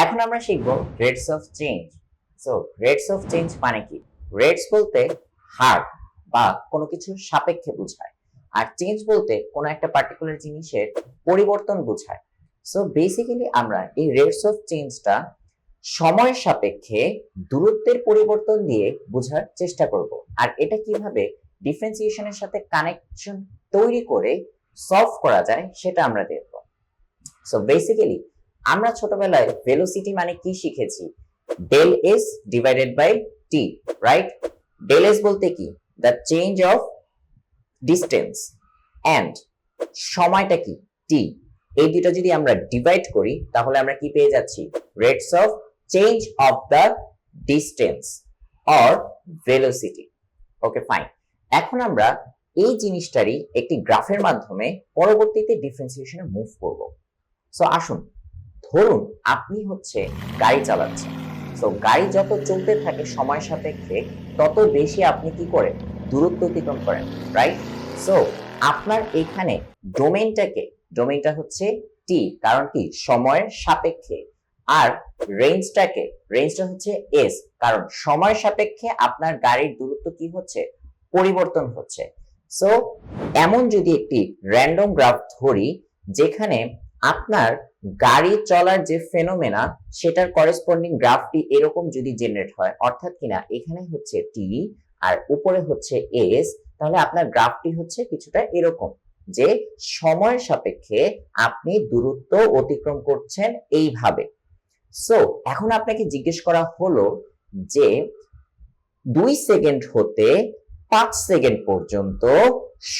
এখন আমরা শিখবো rates of change. So rates of change মানে কি? রেটস বলতে হার বা কোনো কিছুর সাপেক্ষে বোঝায়, আর চেঞ্জ বলতে কোনো একটা পার্টিকুলার জিনিসের পরিবর্তন বোঝায়। সো বেসিক্যালি আমরা এই রেটস অফ চেঞ্জটা সময়ের সাপেক্ষে দূরত্বের পরিবর্তন দিয়ে বোঝার চেষ্টা করব, আর এটা কিভাবে ডিফারেন্সিয়েশনের সাথে কানেকশন তৈরি করে সলভ করা যায় সেটা আমরা দেখব। সো বেসিক্যালি আমরা ছোটবেলায় ভেলোসিটি মানে কি শিখেছি? Del S divided by T, right? Del S বলতে কি? The change of distance, and সময়টা কি? টি। এই দুটো যদি আমরা ডিভাইড করি তাহলে আমরা কি পেয়ে যাচ্ছি? Rates of change of the distance or velocity. Okay, fine. এখন আমরা এই জিনিসটারই একটি গ্রাফের মাধ্যমে পরবর্তীতে ডিফারেন্সিয়েশনে মুভ করব। সো আসুন, ধরুন আপনি গাড়ি চালাচ্ছেন। সো গাড়ি যত চলতে থাকে সময় সাপেক্ষে তত বেশি আপনি কি করেন? দূরত্ব অতিক্রম করেন, রাইট? সো আপনার এখানে ডোমেইনটা হচ্ছে টি, কারণ কি? সময়ের সাপেক্ষে। আর রেঞ্জটা হচ্ছে এস, কারণ সময় সাপেক্ষে আপনার গাড়ির দূরত্ব কি হচ্ছে? পরিবর্তন হচ্ছে। সো এমন যদি একটি র্যান্ডম গ্রাফ ধরি যেখানে আপনার গাড়ি চলার যে ফেনোমেনা সেটার করেসপন্ডিং গ্রাফটি এরকম যদি জেনারেট হয়, অর্থাৎ কিনা এখানে হচ্ছে টি আর উপরে হচ্ছে এস, তাহলে আপনার গ্রাফটি হচ্ছে কিছুটা এরকম, যে সময়ের সাপেক্ষে আপনি দূরত্ব অতিক্রম করছেন এইভাবে। সো এখন আপনাকে জিজ্ঞেস করা হলো যে 2 সেকেন্ড হতে 5 সেকেন্ড পর্যন্ত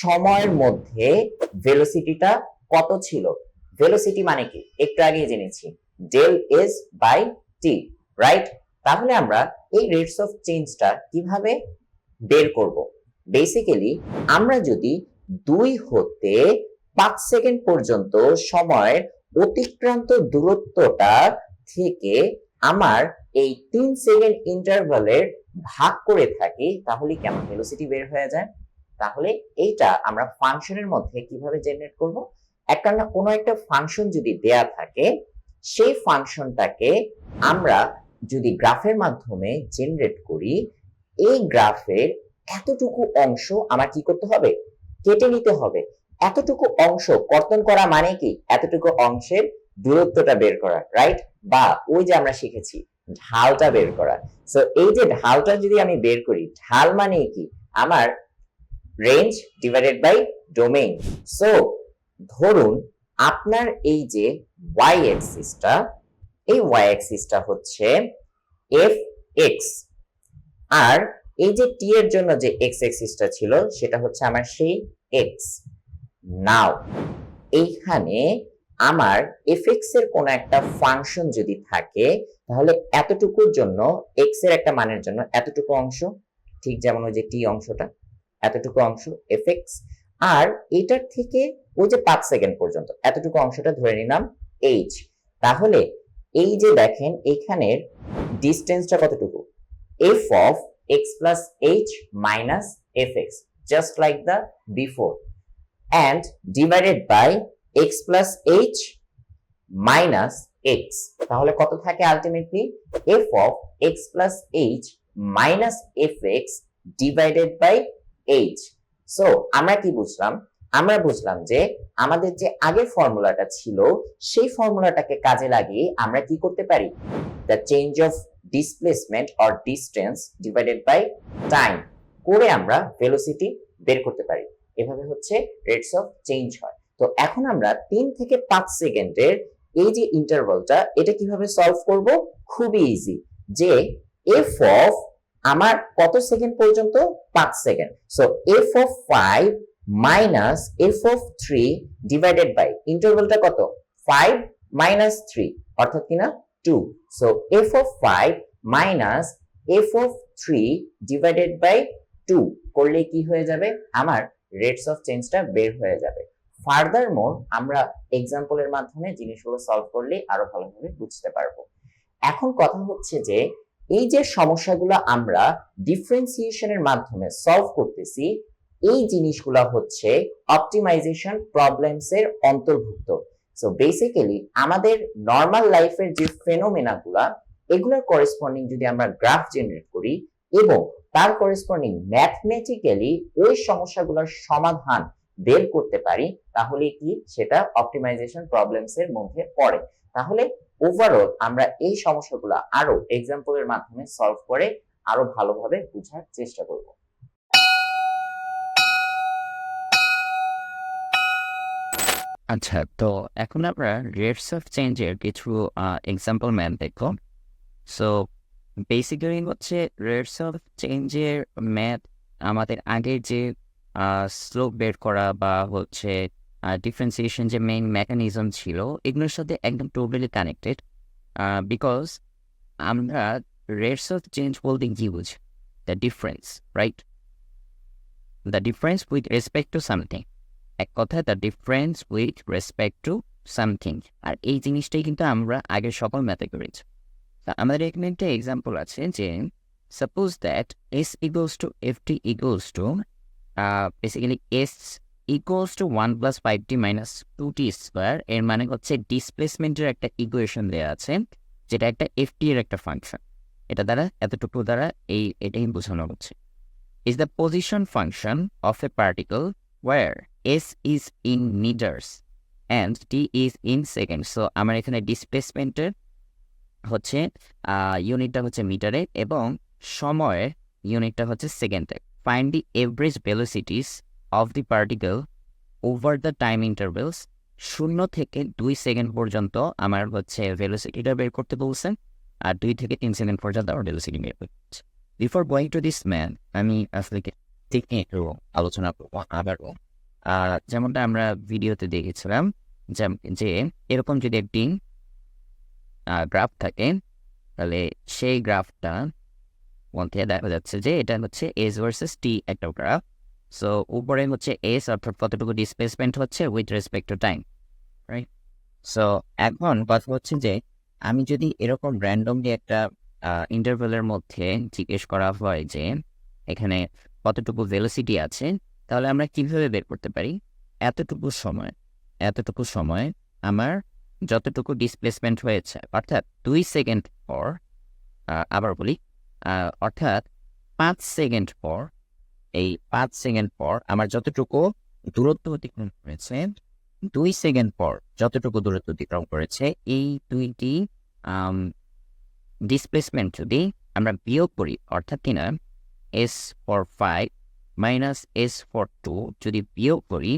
সময়ের মধ্যে ভেলোসিটিটা কত ছিল? ভেলোসিটি মানে কি? একটু আগে জেনেছি, del S by T, right? তাহলে আমরা এই রেটস অফ চেঞ্জটা কিভাবে বের করব? বেসিক্যালি আমরা যদি 2 হতে 5 সেকেন্ড পর্যন্ত সময়ের অতিক্রান্ত দূরত্বটা থেকে আমার এই 3 সেকেন্ড ইন্টারভালের ভাগ করে থাকি, তাহলে কেমন ভেলোসিটি বের হয়ে যায়? তাহলে এইটা আমরা ফাংশনের মধ্যে কিভাবে জেনারেট করব? কোনো একটা ফাংশন যদি দেয়া থাকে, সেই ফাংশনটাকে আমরা যদি গ্রাফের মাধ্যমে জেনারেট করি, এই গ্রাফের এতটুকু অংশ আমার কি করতে হবে? কেটে নিতে হবে। এতটুকু অংশ কর্তন করা মানে কি? এতটুকু অংশের দূরত্বটা বের করা, রাইট? বা ওই যে আমরা শিখেছি ঢালটা বের করা। সো এই যে ঢালটা যদি আমি বের করি, ঢাল মানে কি? আমার range divided by domain. So ধরুন আপনার এই যে y অ্যাক্সিসটা, এই y অ্যাক্সিসটা হচ্ছে এফ এক্স, আর এই যে টি এর জন্য যে এক্স অ্যাক্সিসটা ছিল সেটা হচ্ছে আমার সেই এক্স। নাও এইখানে আমার এফএক্স এর কোন একটা ফাংশন যদি থাকে, তাহলে এতটুকুর জন্য এক্স এর একটা মানের জন্য এতটুকু অংশ, ঠিক যেমন ওই যে টি অংশটা, এতটুকু অংশ এফএক্স, আর এটার থেকে ওই যে 5 সেকেন্ড পর্যন্ত এতটুকু অংশটা ধরে নিলাম এইচ। তাহলে এই যে দেখেন এখানের ডিসটেন্সটা কতটুকু? F of x plus h minus f x, just like the before, and divided by x plus h minus x, তাহলে কত থাকে ultimately? f of x plus h minus fx divided by h। So আমরা কি বুঝলাম? আমরা বুঝলাম যে আমাদের যে আগের ফর্মুলাটা ছিল সেই ফর্মুলাটাকে কাজে লাগিয়ে আমরা কি করতে পারি? The change of displacement or distance divided by time করে আমরা ভেলোসিটি বের করতে পারি। এভাবে রেটস অফ চেঞ্জ হয়। তো এখন আমরা 3 থেকে 5 সেকেন্ডের এই যে ইন্টারভালটা, এটা কিভাবে সলভ করব? খুবই ইজি, যে এফ অফ আমার কত সেকেন্ড পর্যন্ত? 5 second. So F of 5 minus F of 3 divided by ইন্টারভালটা কত? 5 মাইনাস 3, অর্থাৎ কিনা 2। So F of 5 minus F of 3 divided by 2 করলে কি হয়ে যাবে? আমার রেটস অফ চেঞ্জটা বের হয়ে যাবে। ফার্দার মোর আমরা এক্সাম্পলের মাধ্যমে জিনিসগুলো সলভ করলে আরো ভালোভাবে বুঝতে পারবো। এখন কথা হচ্ছে যে এই যে সমস্যাগুলো আমরা ডিফারেন্সিয়েশনের মাধ্যমে সলভ করতেছি, এই জিনিসগুলো অপটিমাইজেশন প্রবলেমস এর অন্তর্ভুক্ত। সো বেসিক্যালি আমাদের নর্মাল লাইফের যে ফেনোমেনাগুলা এগুলোর করেসপন্ডিং যদি আমরা গ্রাফ জেনারেট করি এবং তার করেসপন্ডিং ম্যাথমেটিক্যালি ওই সমস্যাগুলোর সমাধান বের করতে পারি, তাহলে কি সেটা অপটিমাইজেশন প্রবলেমস এর মধ্যে পড়ে। তাহলে ওভারঅল আমরা এই সমস্যাগুলো আরো এক্সাম্পলের মাধ্যমে সলভ করে আরো ভালোভাবে বোঝার চেষ্টা করব। আচ্ছা, তো এখন আমরা রেটস অফ চেঞ্জের কিছু এক্সাম্পল ম্যাথ দেখো। সো বেসিক্যালি হচ্ছে রেটস অফ চেঞ্জের ম্যাথ আমাদের আগের যে স্লোপ বের করা বা হচ্ছে ডিফারেন্সিয়েশন যে মেইন মেকানিজম ছিল এগুলোর সাথে একদম টোটালি কানেক্টেড, বিকজ আমরা রেটস অফ চেঞ্জ বলতে কি বুঝি? The difference, right? The difference with respect to something, এক কথায় the difference with respect to something. আর এই জিনিসটাই কিন্তু আমরা আগের সকল ম্যাথে করেছি। তা আমাদের এখানে একটা এক্সাম্পল আছে যে suppose that S equals to F T equals to basically S equals to 1 + 5t - 2t square. এর মানে হচ্ছে ডিসপ্লেসমেন্টের একটা ইকুয়েশন দেওয়া আছে যেটা একটা এফ টি এর একটা ফাংশন। এটা দ্বারা এতটুকু দ্বারা এটাই বোঝানো হচ্ছে is the position function of a particle where s is in meters and t is in seconds. So আমার এখানে ডিসপ্লেসমেন্টের হচ্ছে ইউনিটটা হচ্ছে মিটারে এবং সময়ের ইউনিটটা হচ্ছে সেকেন্ডে। Find the average velocities of the particle over the time intervals. 0 থেকে 2 সেকেন্ড পর্যন্ত আমার হচ্ছে ভেলোসিটিটা বের করতে বলছেন, আর 2 থেকে 3 সেকেন্ড পর্যন্ত আমার ভেলোসিটি বের করতে। Before going to this man আমি আসলে ঠিক একটু আলোচনা করবো আবারও। যেমনটা আমরা ভিডিওতে দেখেছিলাম যে এরকম যদি একটি গ্রাফ থাকে তাহলে সেই গ্রাফটা মধ্যে দেখা যাচ্ছে যে এটা হচ্ছে এস ভার্সেস টি একটা গ্রাফ। সো উপরে হচ্ছে এস অর্থাৎ কতটুকু ডিসপ্লেসমেন্ট হচ্ছে with respect to time, right? So এখন কথা হচ্ছে যে আমি যদি এরকম র্যান্ডমলি একটা ইন্টারভেলের মধ্যে জিজ্ঞেস করা হয় যে এখানে কতটুকু ভেলোসিটি আছে, তাহলে আমরা কিভাবে বের করতে পারি? এতটুকু সময় আমার যতটুকু ডিসপ্লেসমেন্ট হয়েছে অর্থাৎ 2 সেকেন্ড পর, আবার বলি, অর্থাৎ 5 সেকেন্ড পর, এই 5 সেকেন্ড পর আমার যতটুকু দূরত্ব অতিক্রম করেছে, 2 সেকেন্ড পর যতটুকু দূরত্ব অতিক্রম করেছে, এই দুইটি ডিসপ্লেসমেন্ট যদি আমরা বিয়োগ করি, অর্থাৎ কিনা S for 5 minus S for 2 যদি বিয়োগ করি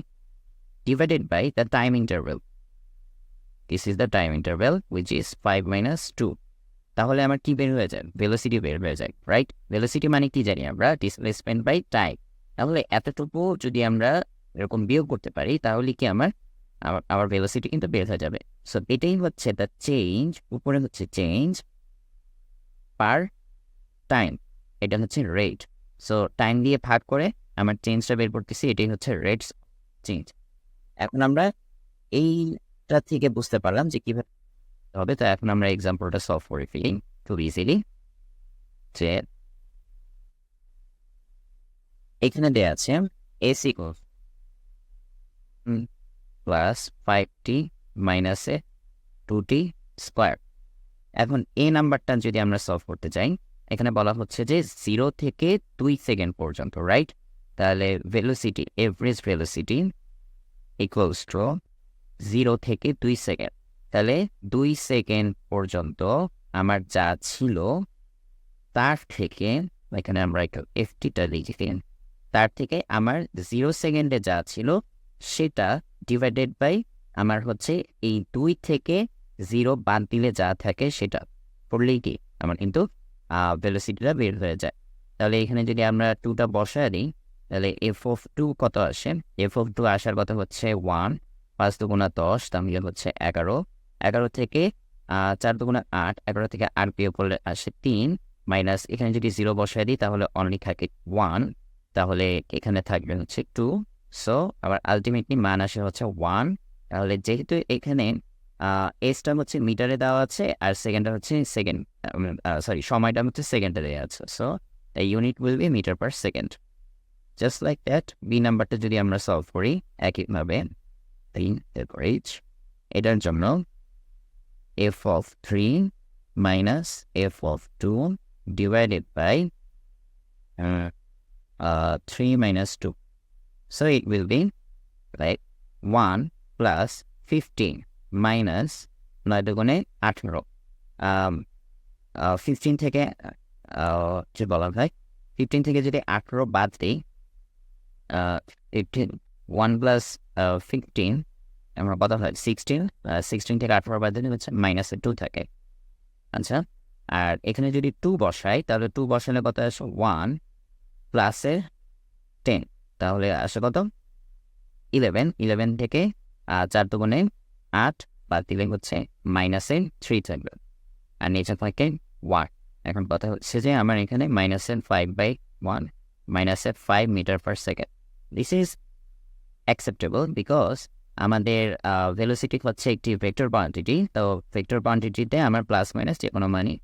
divided by the time interval, this is the time interval which is 5 - 2, তাহলে আমার কি বের হয়ে যায়? ভেলোসিটি বের হয়ে যায়, রাইট? ভেলোসিটি মানে কি জানি আমরা? Displacement by time. তাহলে এতটুকু যদি আমরা এরকম বিয়োগ করতে পারি তাহলে কি আমার ভেলোসিটি কিন্তু বের হয়ে যাবে। সো এটাই হচ্ছে দ্য চেঞ্জ, উপরে হচ্ছে চেঞ্জ পার টাইম, এটা হচ্ছে রেট। সো টাইম দিয়ে ভাগ করে আমার চেঞ্জটা বের করতেছি, এটাই হচ্ছে রেটস চেঞ্জ। এখন আমরা এইটা থেকে বুঝতে পারলাম যে কীভাবে হবে। তো এখন আমরা এক্সাম্পলটা সলভ করে ফেলি খুব ইজিলি। যে এখানে দেওয়া আছে S equals plus 5t minus 2t square. এখন এই নাম্বারটা যদি আমরা সলভ করতে চাই, এখানে বলা হচ্ছে যে 0 থেকে 2 সেকেন্ড পর্যন্ত, রাইট? তাহলে velocity, average velocity equals to 0 থেকে 2 সেকেন্ড। তাহলে 2 সেকেন্ড পর্যন্ত আমার যা ছিল তার থেকে, এখানে আমরা একটু এফটিটা লিখি, তার থেকে আমার 0 সেকেন্ডে যা ছিল সেটা ডিভাইডেড বাই আমার হচ্ছে এই 2 থেকে 0 বাদ দিলে যা থাকে সেটা করলেই কি আমার কিন্তু ভেলোসিটিটা বের হয়ে যায়। তাহলে এখানে যদি আমরা 2টা বসায় দিই তাহলে f(2) কত আসে? f(2) আসার কথা হচ্ছে 1, 5 × 10, তাহলে হচ্ছে 11, 11 থেকে 4 × 8, 11 থেকে 8 বিয়োগ করলে আসে 3, মাইনাস এখানে যদি 0 বসায় দিই তাহলে অনলি থাকে 1, তাহলে এখানে থাকবে হচ্ছে 2। সো আবার আলটিমেটলি মান আসে হচ্ছে 1। তাহলে যেহেতু এখানে এসটা হচ্ছে মিটারে দেওয়া আছে আর সেকেন্ডটা হচ্ছে সময়টা হচ্ছে সেকেন্ডে দেওয়া আছে, so the unit will be metre per second. Just like that B নাম্বারটা যদি আমরা সলভ করি একইভাবে 3 এরপর এইচ এটার জন্য f of 3 minus f of 2 divided by 3 minus 2. So it will be like 1 plus 15 minus 9 দুগুণে 18 15 থেকে যে বলা হয় 15 থেকে যদি 18 বাদ দিই 1 প্লাস 15 আমরা কথা হয় 16 থেকে 18 বাদ দিলে হচ্ছে মাইনাসে 2 থাকে। আচ্ছা, আর এখানে যদি 2 বসাই তাহলে 2 বসালে কত আসে 1 প্লাসে 10, তাহলে আসে কত 11 থেকে 4 দুগুণে 8 বাদ দিলে হচ্ছে মাইনাসে 3 থাকবে আর নিচে থাকে 1। এখন কথা হচ্ছে যে আমার এখানে মাইনাসের 5/1 মাইনাসের 5 metre per second. This is acceptable because আমাদের ভেলোসিটি হচ্ছে একটি ভেক্টর কোয়ান্টিটি, তো ভেক্টর কোয়ান্টিটিতে আমার প্লাস মাইনাস যে কোনো মানই।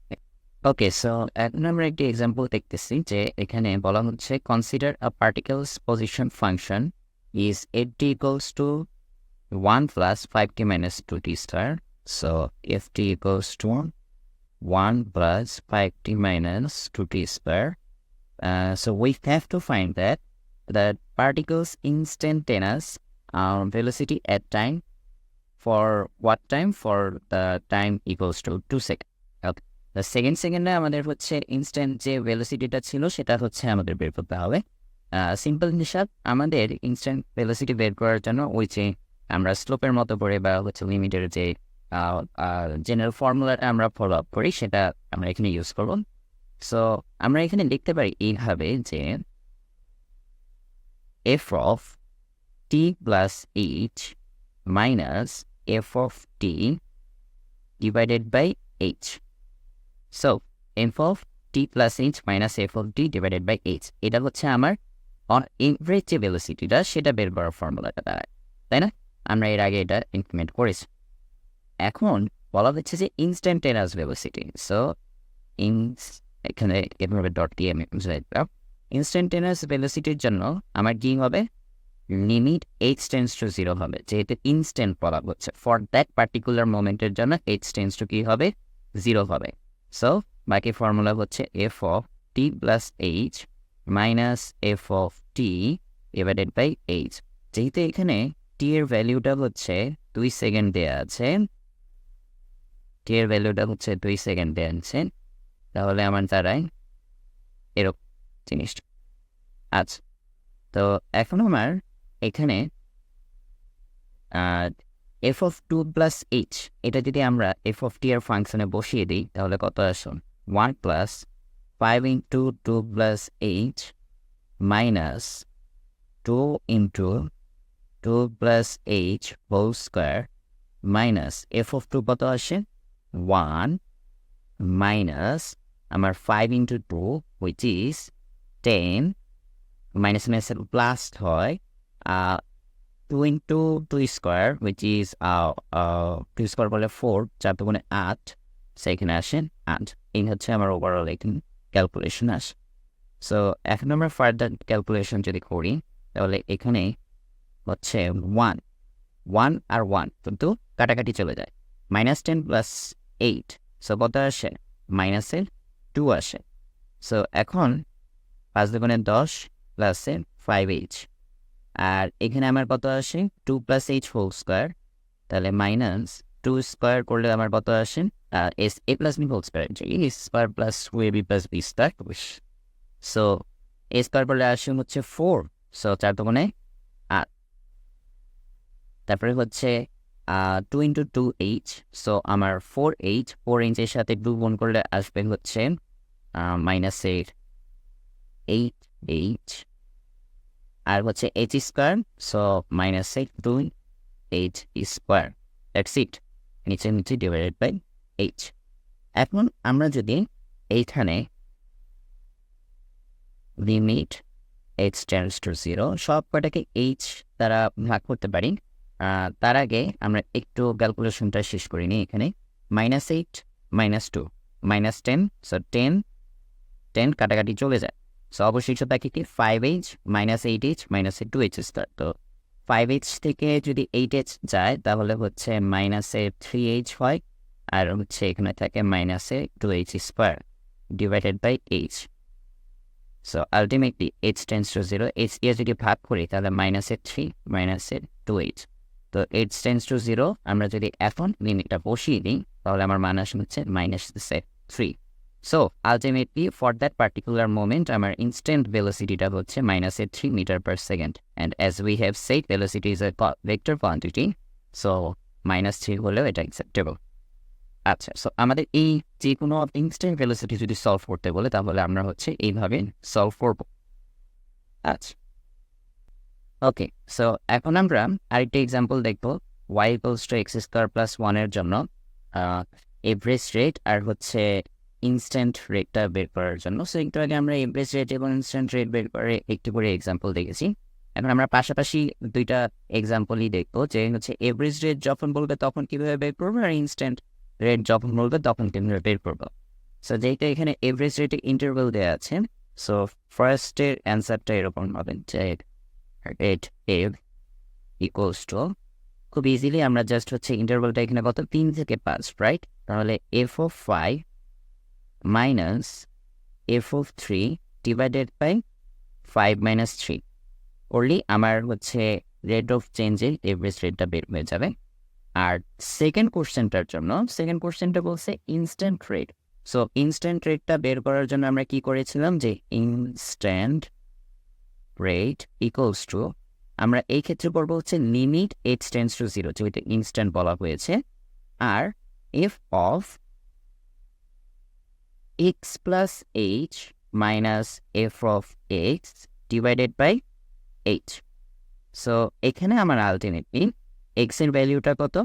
ওকে, সো এখন আমরা একটি এক্সাম্পল দেখতেছি যে এখানে বলা হচ্ছে consider a particles position function is 8t equals to 1 plus 5t minus 2t star. So if t equals to 1 plus 5t minus 2t square, so we have to find that the particle's instantaneous velocity at time for what time? For the time equals to 2 seconds. Okay. The second আমাদের হচ্ছে instant যে ভেলোসিটিটা ছিল সেটা হচ্ছে আমাদের বের করতে হবে। সিম্পল হিসাব, আমাদের ইনস্ট্যান্ট ভেলোসিটি বের করার জন্য ওই যে আমরা স্লোপের মতো করে বা হচ্ছে লিমিটের যে জেনারেল ফর্মুলাটা আমরা ফলো আপ করি সেটা আমরা এখানে ইউজ করব। সো আমরা এখানে লিখতে পারি এইভাবে যে f of t plus h minus f of t divided by h. So f of t plus h minus f of t divided by h, এটা হচ্ছে আমার অন এভারেজ যে ভেলোসিটিটা সেটা বের করার ফর্মুলাটা দাঁড়ায়, তাই না? আমরা এর আগে এটা ইমপ্লিমেন্ট করেছি। এখন বলা হচ্ছে যে ইনস্ট্যান্টেনিয়াস ভেলোসিটি। সো এখানে এভাবে ডট দিয়ে আমি ইনস্ট্যান্টেনিয়াস ভেলোসিটির জন্য আমার কি হবে, লিমিট h টেন্ডস টু 0 হবে, যেহেতু ইনস্ট্যান্ট বলা হচ্ছে ফর দ্যাট পার্টিকুলার মোমেন্টের জন্য h টেন্ডস টু কি হবে 0 হবে। সো বাকি ফর্মুলা হচ্ছে f of t plus h minus f of t divided by h। যেহেতু এখানে t এর ভ্যালুটা হচ্ছে 2 সেকেন্ড দেওয়া আছে, t এর ভ্যালুটা হচ্ছে 2 সেকেন্ড দেওয়া আছে, তাহলে আমার দ্বারাই এরকম জিনিসটা। আচ্ছা, তো এখন আমার এখানে f of 2 plus h এটা যদি আমরা f of t এর ফাংশনে বসিয়ে দিই তাহলে কত আসুন 1 plus 5 into 2 plus h minus 2 into 2 plus h whole square minus f of 2 কত আসে 1 minus আমার 5 into 2 which is 10 minus minus plus হয় 2 into 2 square which is 2 square বলে 4, 4 দুগুণে 8, সেখানে আসেন 8। এই হচ্ছে আমার ওভারঅল এখানে ক্যালকুলেশন আসে। সো এখন আমরা ফার্দার ক্যালকুলেশন যদি করি তাহলে এখানে হচ্ছে 1 আর 1 কিন্তু কাটাকাটি চলে যায়, -10 প্লাস 8, সো কত আসে মাইনাসের 2 আসে। সো এখন 5 দুগুণে 10 প্লাসে 5h, আর এখানে আমার কত আসে 2 প্লাস h হোল স্কোয়ার, তাহলে মাইনাস 2 স্কোয়ার করলে আমার কত আসে এস A plus B whole square, A square plus 2ab প্লাস B square. So A square করলে আসে হচ্ছে 4, সো 4 দুগুণে 8, তারপরে হচ্ছে 2 into 2h, সো আমার 4h, 4h এর সাথে 2 গুণ করলে আসবে হচ্ছে মাইনাসের 8h, আর হচ্ছে h স্কোয়ার, সো মাইনাসের 2h স্কোয়ার, দ্যাটস ইট, নিচে নিচে ডিভাইডেড বাই h। এখন আমরা যদি এইখানে লিমিট h টেন্ডস টু 0 সব কটাকে h দ্বারা ভাগ করতে পারি, তার আগে আমরা একটু ক্যালকুলেশনটা শেষ করি নিই। এখানে -8 -2 -10, সো 10 কাটাকাটি চলে যায়, সো অবশিষ্ট থাকে কি 5h -8h -2h স্কোয়ার, তো 5h থেকে যদি 8h যায় তাহলে হচ্ছে মাইনাসের 3h হয়, আর হচ্ছে এখানে থাকে মাইনাসের 2h square divided by h। So ultimately h tends to 0, h দিয়ে যদি ভাগ করি তাহলে মাইনাসের 3 মাইনাসের 2h। তো h টেন্স টু 0 আমরা যদি এখন লিমিটটা বসিয়ে দিই তাহলে আমার মান আসে হচ্ছে minus 3। So ultimately for that particular moment আমার ইনস্ট্যান্ট ভেলোসিটিটা হচ্ছে মাইনাসের 3 metre per second, and as we have said velocity is a vector quantity, so -3 হলেও এটা অ্যাকসেপ্টেবল। আচ্ছা, সো আমাদের এই যে কোনো ইনস্ট্যান্ট ভেলোসিটি যদি সলভ করতে বলে তাহলে আমরা হচ্ছে এইভাবে সলভ করব। আচ্ছা, ওকে, সো এখন আমরা আরেকটা এক্সাম্পল দেখবো y equals to x square plus 1 এর জন্য এভারেজ রেট আর হচ্ছে ইনস্ট্যান্ট রেটটা বের করার জন্য। সো একটু আগে আমরা এভারেজ রেট এবং ইনস্ট্যান্ট রেট বের করে একটু করে এক্সাম্পল দেখেছি। এখন আমরা পাশাপাশি দুইটা এক্সাম্পলই দেখবো, যে হচ্ছে এভারেজ রেট যখন বলবে তখন কীভাবে বের করবো, আর ইনস্ট্যান্ট রেট যখন বলবে তখন কীভাবে বের করবো। সো যেটা এখানে এভারেজ রেটে ইন্টারভেল দেওয়া আছে, সো ফার্স্টের অ্যান্সারটা এরকম হবে যে রেট এভ ইকুয়ালস টু, খুব ইজিলি আমরা জাস্ট হচ্ছে ইন্টারভেলটা এখানে কত 3 থেকে 5, রাইট? তাহলে f of 5 minus F of 3 divided by 5 minus 3 করলেই আমার হচ্ছে রেট অফ চেঞ্জের এভারেজ রেটটা বের হয়ে যাবে। আর সেকেন্ড কোশ্চেনটার জন্য, সেকেন্ড কোশ্চেনটা বলছে ইনস্ট্যান্ট রেট। সো ইনস্ট্যান্ট রেটটা বের করার জন্য আমরা কি করেছিলাম, যে ইনস্ট্যান্ট রেট ইকুয়ালস টু, আমরা এই ক্ষেত্রে করবো হচ্ছে লিমিট h টেন্স টু 0, যেটা ইনস্ট্যান্ট বলা হয়েছে, আর F of x plus h minus F of x divided by h। So এখানে আমার আলটিমেটলি x এর ভ্যালুটা কত,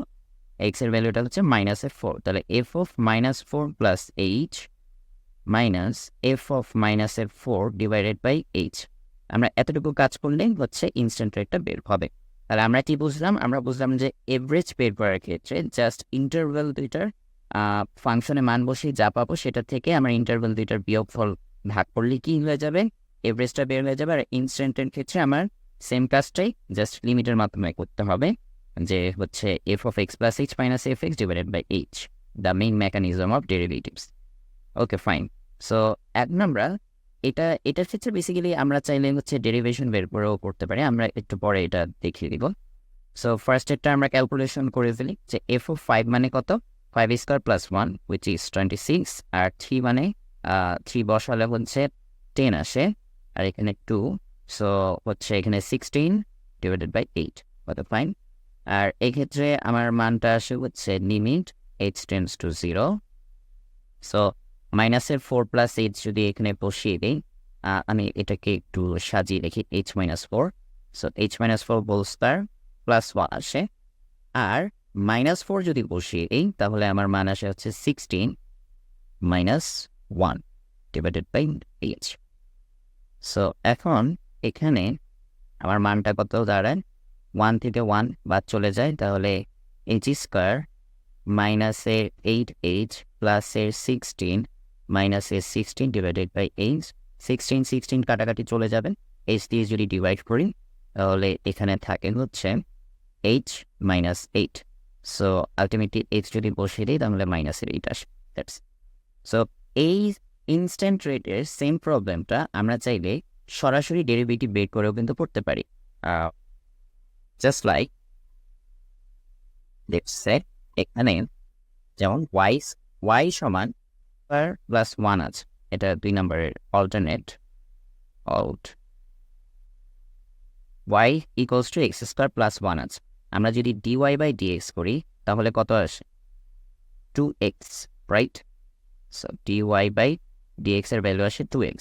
x এর ভ্যালুটা হচ্ছে -4, তাহলে f of -4 plus h minus F of -4 divided by h। আমরা এতটুকু কাজ করলেই হচ্ছে ইনস্ট্যান্ট রেটটা বের হবে। তাহলে আমরা কি বুঝলাম, আমরা বুঝলাম যে এভারেজ বের করার ক্ষেত্রে জাস্ট ইন্টারভেল দুইটার ফাংশনে মান বসে যা পাবো সেটা থেকে আমরা ইন্টারভেল দুইটার বিয়োগফল ভাগ করলে কি হয়ে যাবে, এভারেজটা বের হয়ে যাবে। আর ইনস্ট্যান্টের ক্ষেত্রে আমার সেম কাজটাই জাস্ট লিমিটের মাধ্যমে করতে হবে, যে হচ্ছে f of x plus h minus f x divided by h, the main mechanism of derivatives. Okay, fine. So এখন আমরা এটার ক্ষেত্রে বেসিক্যালি আমরা চাইলে হচ্ছে ডেরিভেশন বের করেও করতে পারি, আমরা একটু পরে এটা দেখিয়ে দিব। সো ফার্স্ট এটা আমরা ক্যালকুলেশন করে ফেলি, যে এফ অফ 5 মানে কত, 5 স্কোয়ার প্লাস 1 উইচ ইজ 26, আর 3 মানে 3 বসালে হচ্ছে 10 আসে, আর এখানে 2, সো হচ্ছে এখানে 16 ডিভাইডেড বাই 8, কত, ফাইন। আর এক্ষেত্রে আমার মানটা আসে হচ্ছে limit h tends to 0, so মাইনাসের 4 প্লাস এইচ যদি এখানে বসিয়ে দিই, আমি এটাকে একটু সাজিয়ে লিখি, h minus 4, so h minus 4 whole square plus 1 আসে, আর -4 যদি বসিয়ে দিই তাহলে আমার মান আসে হচ্ছে 16 minus 1 divided by h। So এখন এখানে আমার মানটা কত দাঁড়ায়, 1 থেকে 1 বাদ চলে যায়, তাহলে h স্কোয়ার মাইনাসের 8h প্লাসের 16 মাইনাসের 16 ডিভাইডেড বাই h, 16 কাটাকাটি চলে যাবে, h দিয়ে যদি ডিভাইড করি তাহলে এখানে থাকে হচ্ছে h minus 8, so ultimately h যদি বসিয়ে দিই তাহলে মাইনাসের 8 আসে। সো এই ইনস্ট্যান্ট রেটের সেম প্রবলেমটা আমরা চাইলে সরাসরি ডেরিভেটিভ বের করেও কিন্তু পড়তে পারি, জাস্ট লাইক লেটস সে এখানে যেমন y সমান প্লাস 1 আছে, এটা 2 নম্বরের alternate y equals to x square plus 1 আছে। আমরা যদি dy বাই dx করি তাহলে কত আসে, 2x, right? So dy by dx এর ভ্যালু আসে 2x।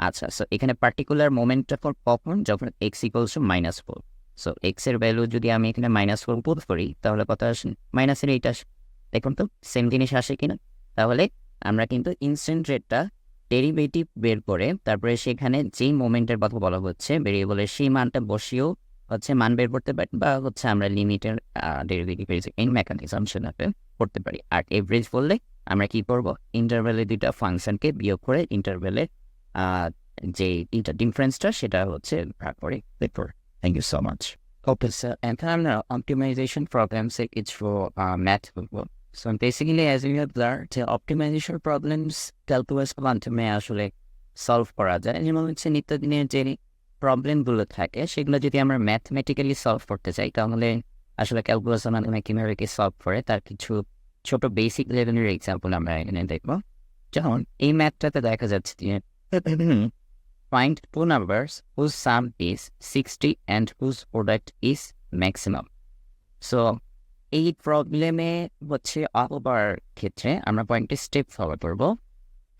আচ্ছা, সো এখানে পার্টিকুলার মোমেন্টটা কখন, যখন x equals to -4, so x এর ভ্যালু যদি আমি এখানে -4 পুট করি তাহলে কত আসে, মাইনাসের 8 আসে। দেখুন তো সেম জিনিস আসে কিনা। তাহলে আমরা কিন্তু ইনস্ট্যান্ট রেটটা ডেরিভেটিভ বের করে তারপরে সেখানে যেই মোমেন্টের কথা বলা হচ্ছে ভেরিয়েবলের সেই মানটা বসিয়েও হচ্ছে মান বের করতে পারি, বা হচ্ছে আমরা লিমিটের ডেরিভেটিভের এই মেকানিজম সেটাতে করতে পারি। আর এভারেজ বললে আমরা কি করব, ইন্টারভ্যালের দুইটা ফাংশনকে বিয়োগ করে ইন্টারভ্যালের যে ডিফারেন্সটা সেটা হচ্ছে ভাগ করে বের করব। Thank you so much. Okay, so and optimization problems কিছু math বলবো. So basically, as we have learned, the optimization problems calculus মাধ্যমে আসলে solve করা যায়. যেমন হচ্ছে নিত্যদিনের যে problem গুলো থাকে সেগুলো যদি আমরা mathematically solve করতে চাই তাহলে আসলে calculus এর মাধ্যমে কিভাবে কি solve করে তার কিছু ছোট basic level এর example আমরা এখানে দেখবো. যেমন এই ম্যাথটাতে দেখা যাচ্ছে যে find two numbers whose sum is 60 and whose product is maximum. So এই প্রবলেমে হচ্ছে অপার ক্ষেত্রে আমরা কয়েকটি স্টেপ ফলো করব.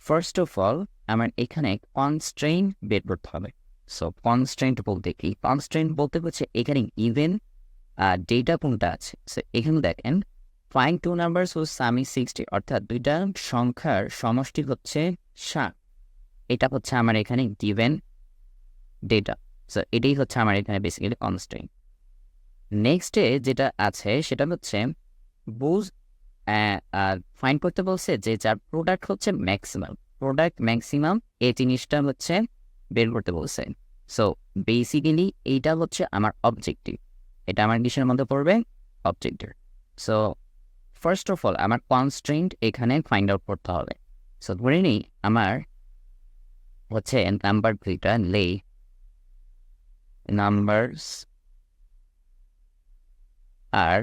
ফার্স্ট অফ অল আমার এখানে কনস্ট্রেইন বের করতে হবে. সো কনস্ট্রেন্ট বলতে কি? কনস্ট্রেন্ট বলতে হচ্ছে এখানে ইভেন ডেটা কোনটা আছে. সো এখানে দেখেন find two numbers whose sum is 60 অর্থাৎ দুইটা সংখ্যার সমষ্টি হচ্ছে 60. এটা হচ্ছে আমার এখানে গিভেন ডেটা. সো এটাই হচ্ছে আমার এখানে বেসিক্যালি কনস্ট্রেন্ট. নেক্সটে যেটা আছে সেটা হচ্ছে বুঝ ফাইন্ড করতে বলছে যে যার প্রোডাক্ট হচ্ছে ম্যাক্সিমাম এই জিনিসটা হচ্ছে বের করতে বলছে. সো বেসিক্যালি এইটা হচ্ছে আমার অবজেক্টিভ. এটা আমার কিসের মধ্যে পড়বে? Objective. So first of all আমার কনস্ট্রেন্ট এখানে ফাইন্ড আউট করতে হবে. সো ধরে নিই আমার হচ্ছে নাম্বার দুইটা নাম্বারস আর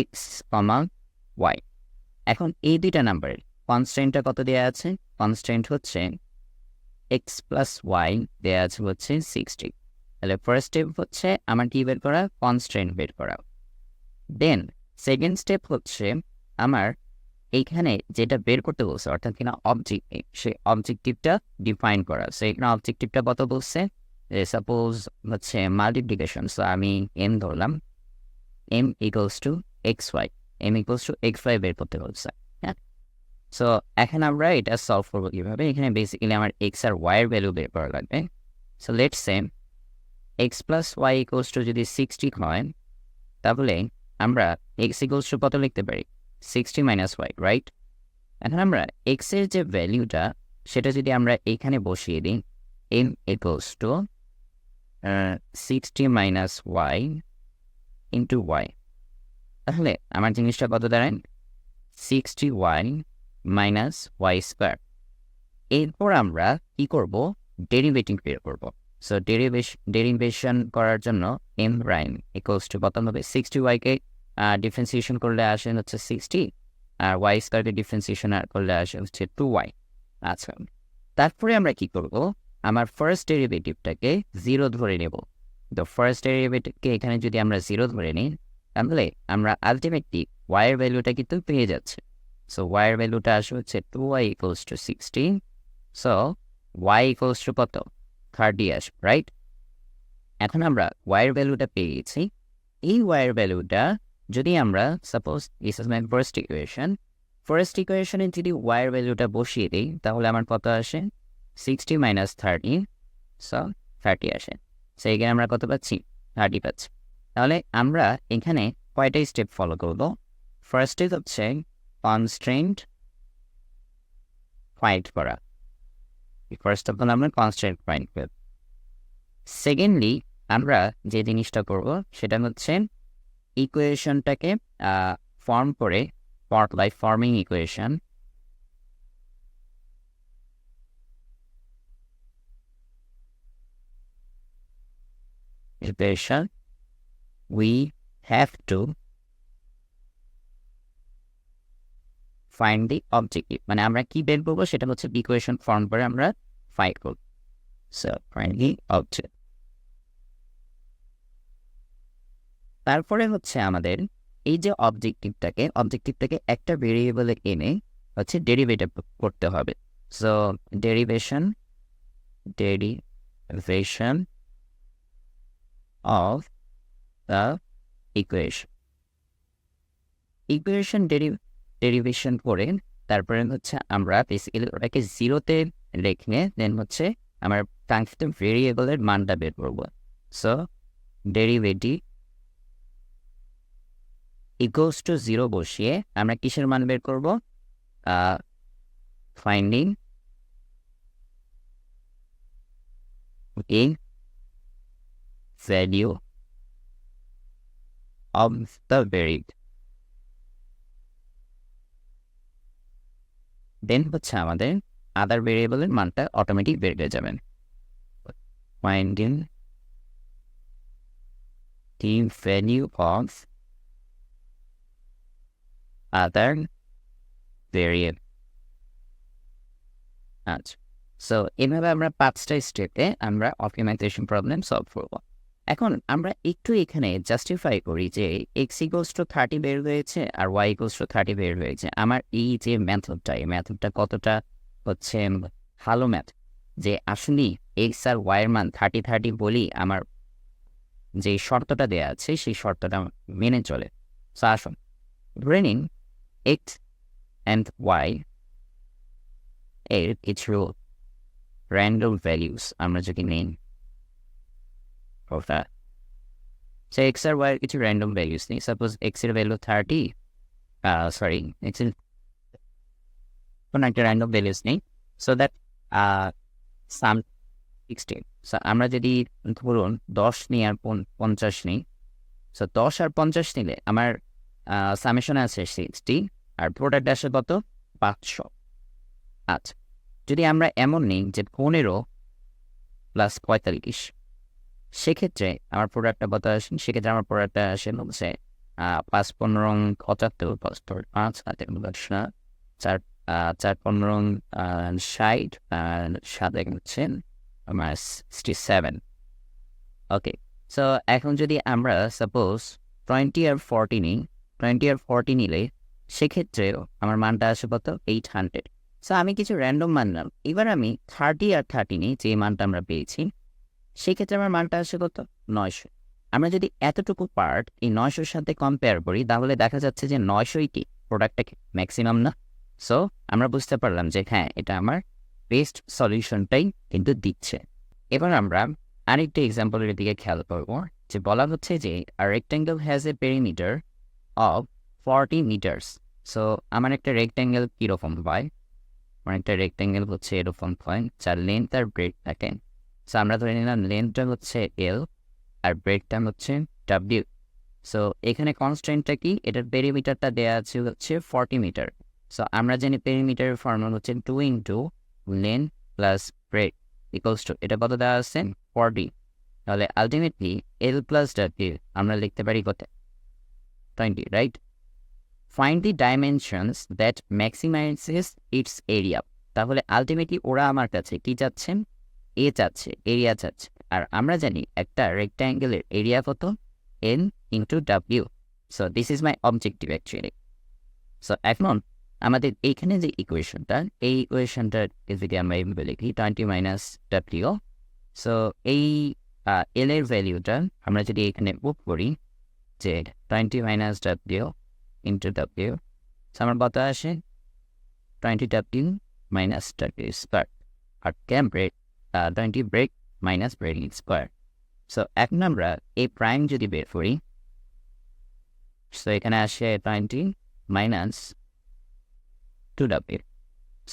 এক্স কমা ওয়াই. এখন এই দুইটা নাম্বারের কনস্ট্রেন্টটা কত দেওয়া আছে? কনস্ট্রেন্ট হচ্ছে এক্স প্লাস ওয়াই দেওয়া আছে হচ্ছে 60. তাহলে ফার্স্ট স্টেপ হচ্ছে আমার কি বের করা? কনস্ট্রেন্ট বের করা. দেন সেকেন্ড স্টেপ হচ্ছে আমার এইখানে যেটা বের করতে বলছে অর্থাৎ কিনা অবজেক্টিভ, সেই অবজেক্টিভটা ডিফাইন করা. সো এখানে অবজেক্টিভটা কত বলছে? সাপোজ হচ্ছে মাল্টিপ্লিকেশন. সো আমি এম ধরলাম, m equals to x y বের করতে বলছে. হ্যাঁ, সো এখন আমরা এটা সলভ করবো কীভাবে? এখানে বেসিক্যালি আমার এক্স আর ওয়াইয়ের ভ্যালু বের করা লাগবে. So let's say x plus y equals to যদি 60 হয় তাহলে আমরা এক্স ইকুয়ালস টু কত লিখতে পারি? 60 মাইনাস ওয়াই, রাইট? এখন আমরা এক্সের যে ভ্যালুটা সেটা যদি আমরা এখানে বসিয়ে দিই, m equals to 60 minus y into y, তাহলে আমার জিনিসটা কত দাঁড়ায়? 60 ওয়াই মাইনাস ওয়াই স্কোয়ার. এরপর আমরা কি করব? ডেরিভেটিভ বের করব. সো ডেরিভেশন করার জন্য এম প্রাইম ইকুয়ালস টু কত হবে? 60 ওয়াইকে ডিফারেন্সিয়েশন করলে আসে হচ্ছে 60, আর ওয়াই স্কোয়ারকে ডিফারেন্সিয়েশন করলে আসে হচ্ছে 2y. আচ্ছা, তারপরে আমরা কি করব? আমার ফার্স্ট ডেরিভেটিভটাকে 0 ধরে নেব. তো ফার্স্ট ডেরিভেটিভকে এখানে যদি আমরা 0 ধরে নিই তাহলে আমরা আলটিমেটলি ওয়াইয়ের ভ্যালুটা কিন্তু পেয়ে যাচ্ছে. সো ওয়াইয়ের ভ্যালুটা আসে হচ্ছে 2y equals to 60. So y equals to কত? 30 আসবে, রাইট? এখন আমরা ওয়াইয়ের ভ্যালুটা পেয়ে গেছি. এই ওয়াইয়ের ভ্যালুটা যদি আমরা suppose this is my first ইকুয়েশনে যদি ওয়াইয়ের ভ্যালুটা বসিয়ে দিই তাহলে আমার কত আসে? 60 মাইনাস 30, সো 30 আসে. সো এখানে আমরা কত পাচ্ছি? 30 পাচ্ছি. তাহলে আমরা এখানে কয়টা স্টেপ ফলো করব? ফার্স্টে হচ্ছে কনস্ট্রেন্ট ফাইন্ড করা. ফার্স্ট অফ অল আমরা কনস্ট্রেন্ট ফাইন্ড করব. সেকেন্ডলি আমরা যে জিনিসটা করব সেটা হচ্ছে ইকুয়েশনটাকে ফর্ম করে by forming equation we have to find the objective. মানে আমরা কি বের করবো সেটা হচ্ছে ইকুয়েশন ফর্ম করে আমরা ফাইন্ড করব. So find the object. তারপরে হচ্ছে আমাদের এই যে অবজেক্টিভটাকে একটা ভেরিয়েবলে এনে হচ্ছে ডেরিভেটিভ করতে হবে. So derivation of the equation derivation করে তারপরে হচ্ছে আমরা বেসিক্যালি ওটাকে 0-তে রেখে দেন হচ্ছে আমার কাঙ্ক্ষিত ভেরিয়েবলের মানটা বের করব. সো ডেরিভেটিভ ইকুয়ালস টু 0 বসিয়ে আমরা কিসের মান বের করব? Finding value of the variable দেন হচ্ছে আমাদের আদার ভেরিয়েবলের মানটা অটোমেটিক বের হয়ে যাবেন finding the value of other variable আচ্ছা সো এভাবে আমরা 5টা স্টেপে আমরা অপটিমাইজেশন প্রবলেম সলভ করব এখন আমরা একটু এখানে জাস্টিফাই করি যে x ইকুয়ালস টু 30 বের হয়েছে আর y ইকুয়ালস টু 30 বের হয়েছে আমার এই যে মেথডটা এই মেথডটা কতটা হচ্ছে ভালো ম্যাথ যে আসলে x আর y এর মান 30 বলি আমার যে শর্তটা দেয়া আছে সেই শর্তটা মেনে চলে সো আসুন ধরে নিন x and y এর কিছু random values আমরা যদি নিই of that so x R y এর কিছু random values নিই suppose x এর ভ্যালু 30 x এর কোনো একটা random values নেই so that sum 16 so আমরা যদি ধরুন 10 নিই আর 50 নিই so 10 আর 50 নিলে আমার সামেশন আছে 60 আর প্রোডাক্ট আসে কত 500 আচ্ছা যদি আমরা এমন নিই যে 15 প্লাস 45 সেক্ষেত্রে আমার প্রোডাক্টটা কত আসে সেক্ষেত্রে আমার প্রোডাক্টটা আসে হচ্ছে 5 15 75 5 5 4 4 15 60 সাথে হচ্ছে আমার 67 ওকে সো এখন যদি আমরা সাপোজ 20 আর 40 নিই 20 আর 40 নিলে সেক্ষেত্রে আমার মানটা আসে কত 800 সো আমি কিছু র্যান্ডম মানলাম এবার আমি 30 আর 30 নিই যে মানটা আমরা পেয়েছি সেক্ষেত্রে আমার মানটা আসে কত 900 আমরা যদি এতটুকু পার্ট এই 900-র সাথে কম্পেয়ার করি তাহলে দেখা যাচ্ছে যে 900-ই কি প্রোডাক্টটা ম্যাক্সিমাম না সো আমরা বুঝতে পারলাম যে হ্যাঁ এটা আমার বেস্ট সলিউশনটাই কিন্তু দিচ্ছে এবার আমরা আরেকটা এক্সাম্পলের দিকে খেয়াল করবো যে বলা হচ্ছে যে a rectangle has a perimeter of 40 meters so আমার একটা রেক্ট্যাঙ্গেল কীরকম হয় আমার একটা রেক্ট্যাঙ্গেল হচ্ছে এরকম হয় যার লেন্থ আর ব্রেড থাকে সো আমরা ধরে নিলাম লেন্থটা হচ্ছে L আর ব্রেডটা হচ্ছে W সো এখানে কনস্ট্যান্টটা কি এটার পেরিমিটারটা দেওয়া আছে হচ্ছে 40 মিটার সো আমরা জানি পেরিমিটারের ফর্মুলা হচ্ছে 2 into length plus bread equals to এটা কত দেওয়া আছে 40 তাহলে আলটিমেটলি L প্লাস W আমরা লিখতে পারি কত 20 right find the dimensions that maximizes its area তাহলে আলটিমেটলি ওরা আমার কাছে কি চাচ্ছেন এ চাচ্ছে এরিয়া চাচ্ছে আর আমরা জানি একটা রেক্ট্যাঙ্গেলের এরিয়া কত N into W so this is my objective actually so এখন আমাদের এইখানে যে ইকুয়েশনটা এই ইকুয়েশনটা যদি আমরা এইভাবে লিখি 20 মাইনাস W সো এই L এর ভ্যালুটা আমরা যদি এখানে বুক করি যে 20 minus W into W so আমার কত আসে 20W মাইনাস W স্কোয়ার আর ক্যাম break 20 break minus breaking square so এখন আমরা এই প্রাইম যদি বের করি সো এখানে আসে 20 মাইনাস 2W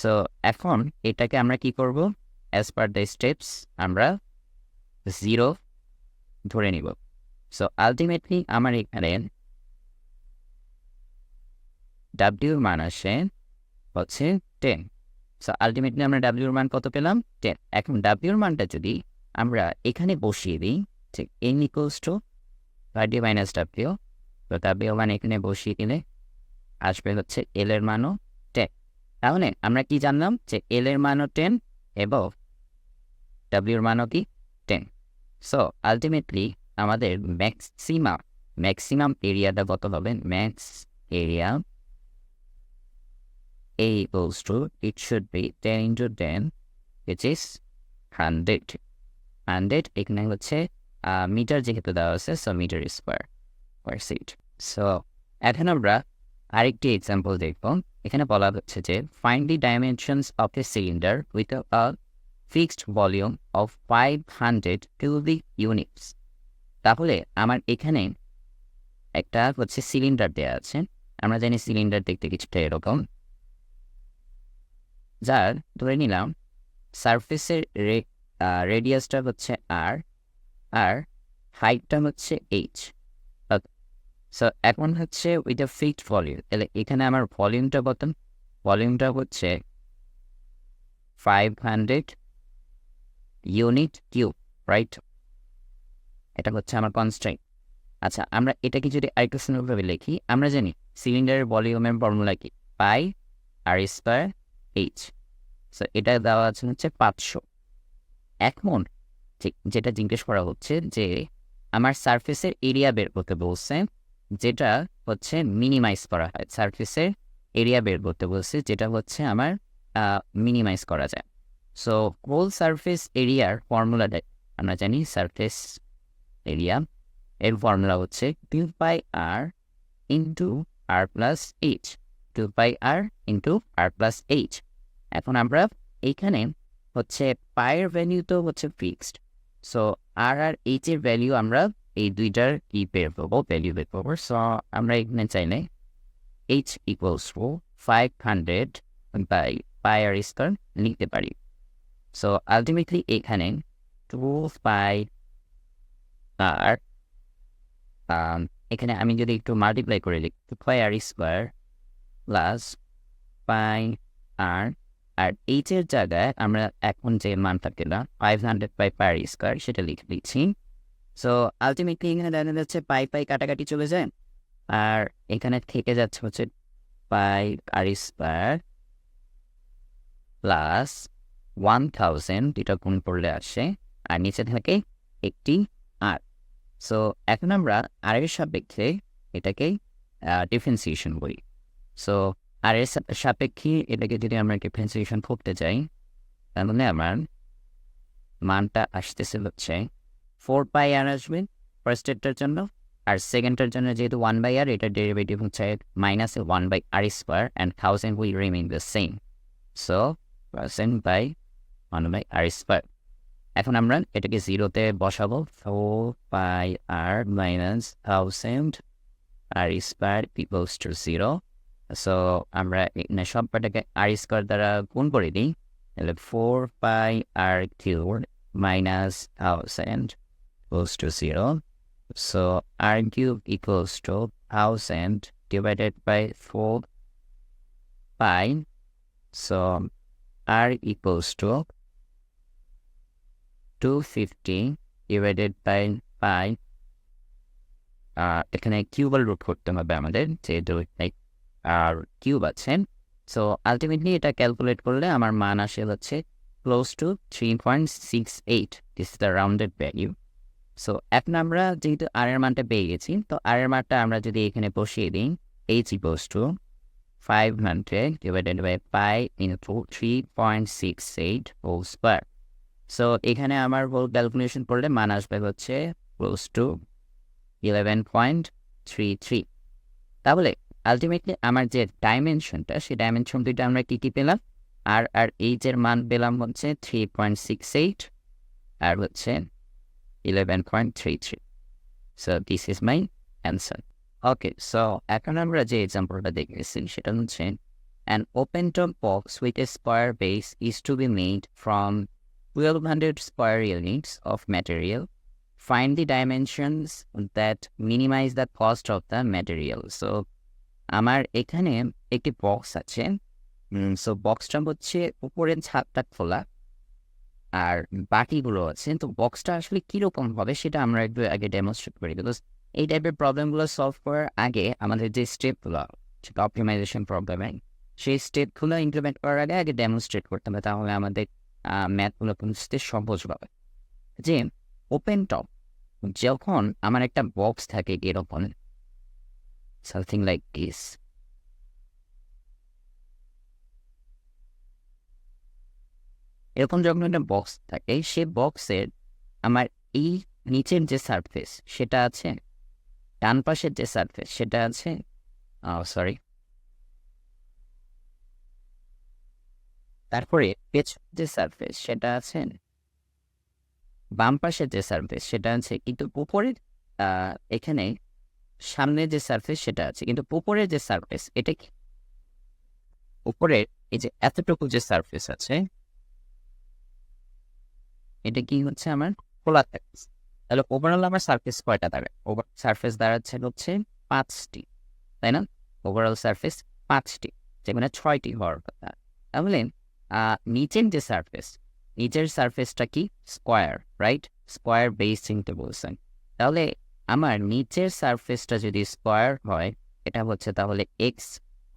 সো এখন এটাকে আমরা কি করব অ্যাজ পার দ্য স্টেপস আমরা 0 ধরে নিব সো আলটিমেটলি আমার এখানে W এর মান আসে হচ্ছে 10 সো আলটিমেটলি আমরা W এর মান কত পেলাম 10 এখন W এর মানটা যদি আমরা এখানে বসিয়ে দিই ঠিক N equals to 20 minus W তো W এর মান এখানে বসিয়ে দিলে আসবে হচ্ছে L এর মানও 10 তাহলে আমরা কি জানলাম যে L এর মানও 10 এবং W এর মানও কি 10 সো আলটিমেটলি আমাদের ম্যাক্সিমাম এরিয়াটা কত হবে max area A equals to it should be 10 into 10 which is 100 এখানে হচ্ছে মিটার যেহেতু দেওয়া আছে so metre square per sheet so এখন আমরা আরেকটি এক্সাম্পল দেখব এখানে বলা হচ্ছে যে find the dimensions of a cylinder with a fixed volume of 500 cubic units তাহলে আমার এখানে একটা হচ্ছে সিলিন্ডার দেওয়া আছে আমরা জানি সিলিন্ডার দেখতে কিছুটা এরকম যার ধরে নিলাম সারফেসের রেডিয়াসটা হচ্ছে আর হাইটটা হচ্ছে এইচ। সো এখন হচ্ছে ওইটা ফিক্সড ভলিউম, তাহলে এখানে আমার ভলিউমটা কত? ভলিউমটা হচ্ছে 500 ইউনিট কিউব, রাইট? এটা হচ্ছে আমার কনস্ট্যান্ট। আচ্ছা, আমরা এটাকে যদি আরেকটু সুন্দরভাবে লিখি, আমরা জানি সিলিন্ডারের ভলিউমের ফর্মুলা কি? পাই আর স্কয়ার এইচ। সো এটা দেওয়া আছে হচ্ছে 500। এখন ঠিক যেটা জিজ্ঞেস করা হচ্ছে যে আমার সারফেসের এরিয়া বের করতে বলছে, যেটা হচ্ছে মিনিমাইজ করা হয়। সারফেসের এরিয়া বের করতে বলছে, যেটা হচ্ছে আমার মিনিমাইজ করা যায়। সো হোল সারফেস এরিয়ার ফর্মুলাটা আমরা জানি, সারফেস এরিয়া এর ফর্মুলা হচ্ছে 2 পাই আর ইন্টু আর প্লাস এইচ। 2 পাই আর ইন্টু আর প্লাস এইচ। এখন আমরা এইখানে হচ্ছে পায়ের ভ্যালু তো হচ্ছে ফিক্সড, সো আর আর এইচ এর ভ্যালু আমরা এই দুইটার কি বের করবো, ভ্যালু বের করবো। সো আমরা এখানে চাইলে h equals to 500 by pi r square লিখতে পারি। সো আলটিমেটলি এখানে 2 পাই আর এখানে আমি যদি একটু মাল্টিপ্লাই করে লিখি, 2 পাই আর স্কয়ার প্লাস পাই আর, আর এইচ এর জায়গায় আমরা এখন যে মানটা পেলাম 500 বাই পাই স্কয়ার সেটা লিখে দিচ্ছি। সো আলটিমেটলি এখানে দেখা যাচ্ছে পাই পাই কাটাকাটি চলে যায়, আর এখানে থেকে যাচ্ছে হচ্ছে পাই আর স্কয়ার প্লাস 1000, এটা গুণ করলে আসে, আর নিচে থাকে একটি আর। সো এখন আমরা আর এর সাপেক্ষে এটাকে ডিফারেন্সিয়েশন করি। সো আর এর সাপেক্ষে এটাকে যদি আমরা ডিফারেন্সিয়েশন করতে চাই, তাহলে আমার মানটা আসতেছে হচ্ছে 4 পাই আর আসবে ফার্স্টেরটার জন্য, আর সেকেন্ডটার জন্য যেহেতু 1 বাই আর, এটার ডেরিভেটিভ হচ্ছে minus 1 by r square, and 1000 will remain the same. So percent by 1 by r square. এখন আমরা এটাকে জিরোতে বসাবো, 4 pi r minus 1000 r square equals to 0। So আমরা এখানে সব কটাকে আর স্কোয়ার দ্বারা গুণ করে দিই, তাহলে 4 pi R cube minus 1000 equals to 0. So r cube equals to 1000 divided by 4 pi. So r equals to 250 divided by pi. এখানে কিউবাল রুট করতে হবে আমাদের, যেহেতু আর কিউব আছে। সো আলটিমেটলি এটা ক্যালকুলেট করলে আমার মান আসে হচ্ছে close two 3.68. This is the rounded value. So এখন আমরা যেহেতু আর এর মানটা পেয়ে গেছি, তো আর এর মানটা আমরা যদি এখানে বসিয়ে দিই, h equals to 500 divided by pi into 3.68 whole square. So এখানে আমার হোল ক্যালকুলেশন করলে মান আসবে হচ্ছে ক্লোজ টু 11.33। তাহলে আলটিমেটলি আমার যে ডাইমেনশনটা, সেই ডাইমেনশন দুইটা আমরা কী কী পেলাম? আর আর এইচ এর মান পেলাম হচ্ছে 3.68 আর হচ্ছে 11.33. So this is my answer. Okay, so এখন আমরা যে এক্সাম্পলটা দেখেছি সেটা হচ্ছে an open top box with a square base is to be made from 1200 square units of material. Find the dimensions that minimize the cost of the material. So আমার এখানে একটি box আছে। সো বক্সটা হচ্ছে উপরের ছাদটা খোলা আর বাকিগুলো আছে। তো বক্সটা আসলে কীরকম হবে সেটা আমরা একটু আগে ডেমনস্ট্রেট করি, বিকজ এই টাইপের প্রবলেমগুলো সলভ করার আগে আমাদের যে স্টেপগুলো, সেটা অপটিমাইজেশন প্রবলেমে, সেই স্টেপগুলো ইমপ্লিমেন্ট করার আগে আগে ডেমনস্ট্রেট করতে হবে, তাহলে আমাদের ম্যাথগুলো বুঝতে সহজ হবে। যে ওপেন টপ, যখন আমার একটা বক্স থাকে এরকম সামথিং লাইক দিস, এরকম যখন একটা বক্স থাকে, সে বক্সের আমার এই নিচের যে সারফেস সেটা আছে, ডান পাশের যে সারফেস সেটা আছে, সরি, তারপরে পেছনের যে সারফেস সেটা আছে, বাম পাশের যে সারফেস সেটা আছে, কিন্তু উপরের এখানে সামনে যে সারফেস সেটা আছে, কিন্তু উপরের যে সারফেস এটা কি, উপরের এই যে এতটুকু যে সারফেস আছে এটা কি হচ্ছে আমার খোলা থাকছে, তাহলে ওভারঅল আমার সারফেস কয়টা দাঁড়ায়? সারফেস দাঁড়াচ্ছে হচ্ছে 5টি, তাই না? ওভারঅল সারফেস 5টি, যেখানে 6টি হওয়ার কথা। তাহলে নিচের যে সারফেস, নিচের সারফেসটা কি? Square, right? স্কোয়ার বেস চিনতে বলছেন। তাহলে আমার নিচের সারফেসটা যদি স্কোয়ার হয়, এটা হচ্ছে তাহলে এক্স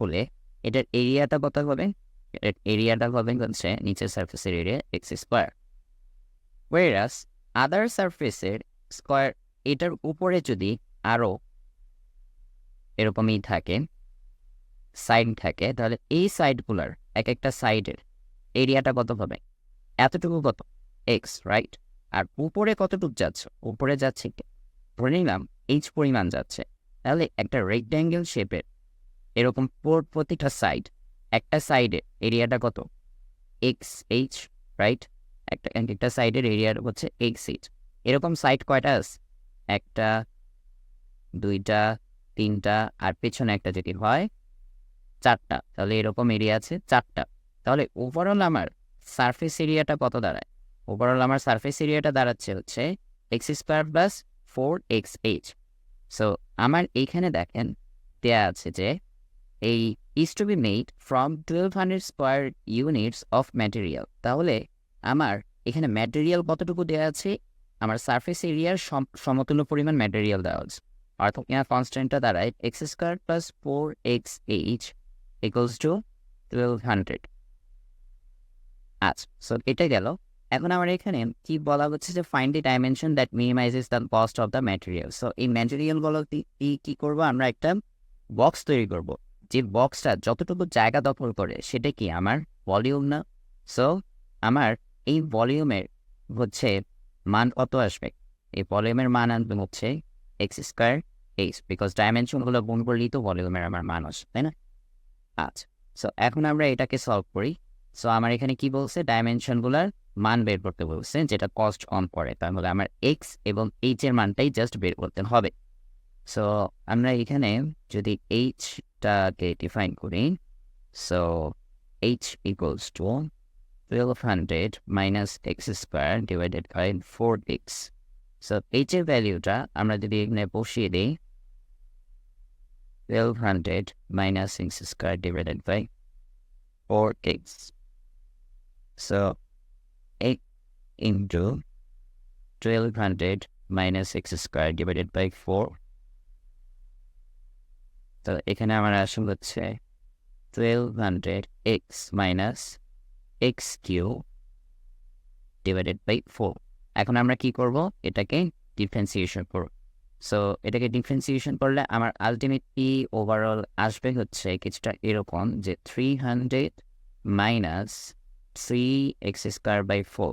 হলে এটার এরিয়াটা কত হবে? এর এরিয়াটা হবে হচ্ছে নিচের সারফেসের এরিয়া এক্স স্কোয়ার। ওয়েরাস আদার সারফেসের স্কোয়ার, এটার উপরে যদি আরও এরকমই থাকে, সাইড থাকে, তাহলে এই সাইডগুলোর এক একটা সাইডের এরিয়াটা কত হবে? এতটুকু কত? X, right? আর উপরে কতটুকু যাচ্ছে? উপরে যাচ্ছে কি? ধরে নিলাম এইচ পরিমাণ যাচ্ছে। তাহলে একটা রেক্ট্যাঙ্গেল শেপের এরকম প্রতিটা সাইড, একটা সাইডের এরিয়াটা কত? X H, right? একটা সাইডের এরিয়াটা হচ্ছে এক্স এইচ। এরকম সাইড কয়টা আছে? একটা, দুইটা, তিনটা, আর পেছনে একটা যদি হয় 4টা, তাহলে এরকম এরিয়া আছে 4টা। তাহলে ওভারঅল আমার সারফেস এরিয়াটা কত দাঁড়ায়? ওভারঅল আমার সারফেস এরিয়াটা দাঁড়াচ্ছে হচ্ছে x square plus 4xh। So আমার এইখানে দেখেন দেয়া আছে যে এই is to be made from 1200 square units of material. তাহলে আমার এখানে ম্যাটেরিয়াল কতটুকু দেওয়া আছে? আমার সারফেস এরিয়ার সমতুল্য পরিমাণ ম্যাটেরিয়াল দেওয়া আছে। অর্থাৎ এখানে কনস্ট্যান্টটা দাঁড়ায় x square plus 4xh equals to 1200। আচ্ছা, সো এটা গেল। এখন আমার এখানে কি বলা হচ্ছে যে find the dimension that minimizes the cost of the material. So এই ম্যাটেরিয়ালগুলো কি করব? আমরা একটা বক্স তৈরি করব, যে বক্সটা যতটুকু জায়গা দখল করে সেটা কি আমার ভলিউম না? সো আমার এই ভলিউমের হচ্ছে মান কত আসবে? এই ভলিউমের মান আসবে হচ্ছে এক্স স্কোয়ার এইচ, বিকজ ডাইমেনশনগুলো গুণ করলেই তো ভলিউমের আমার মান আসবে, তাই না? আচ্ছা, সো এখন আমরা এটাকে সলভ করি। সো আমার এখানে কি বলছে? ডাইমেনশনগুলোর মান বের করতে বলছে, যেটা কস্ট অন করে। তাহলে আমার এক্স এবং এইচ এর মানটাই জাস্ট বের করতে হবে। সো আমরা এখানে যদি এইচটাকে ডিফাইন করি, so h equals to 1200 minus x square divided by 4x। So h এর ভ্যালিউটা আমরা যদি এখানে বসিয়ে দিই, 1200 minus x squared divided by 4x. So 8 into 1200 minus x squared divided by 4. তো এখানে আমার আসলে হচ্ছে 1200x minus x cube divided by 4. এখন আমরা কি করব? এটাকে ডিফারেন্সিয়েশন করব। সো এটাকে ডিফারেন্সিয়েশন করলে আমার আলটিমেটলি ওভারঅল আসবে হচ্ছে কিছুটা এরকম, যে 300 মাইনাস 3x স্কোয়ার বাই 4।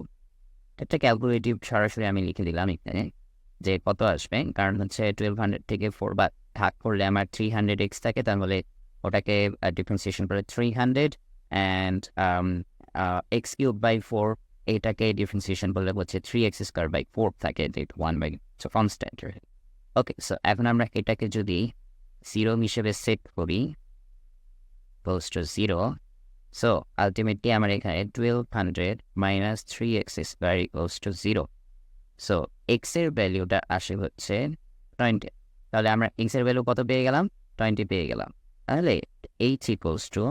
একটা ক্যালকুলেটিভ সরাসরি আমি লিখে দিলাম এখানে যে কত আসবে, কারণ হচ্ছে 1200 থেকে 4 ভাগ করলে আমার 300x থাকে, তাহলে ওটাকে ডিফারেন্সিয়েশন করে 300 অ্যান্ড এক্স কিউব বাই 4, এটাকে ডিফারেন্সিয়েশন করলে হচ্ছে 3x স্কোয়ার বাই 4 থাকে, যে 1 বাই কনস্ট্যান্ট। ওকে, সো এখন আমরা এটাকে যদি 0 হিসেবে সেট করি, গোজ টু 0, সো আলটিমেটলি আমার এখানে 1200 minus 3x square equals to 0। So x এর ভ্যালুটা আসে হচ্ছে 20। তাহলে আমরা এক্স এর ভ্যালু কত পেয়ে গেলাম? 20 পেয়ে গেলাম। তাহলে h equals to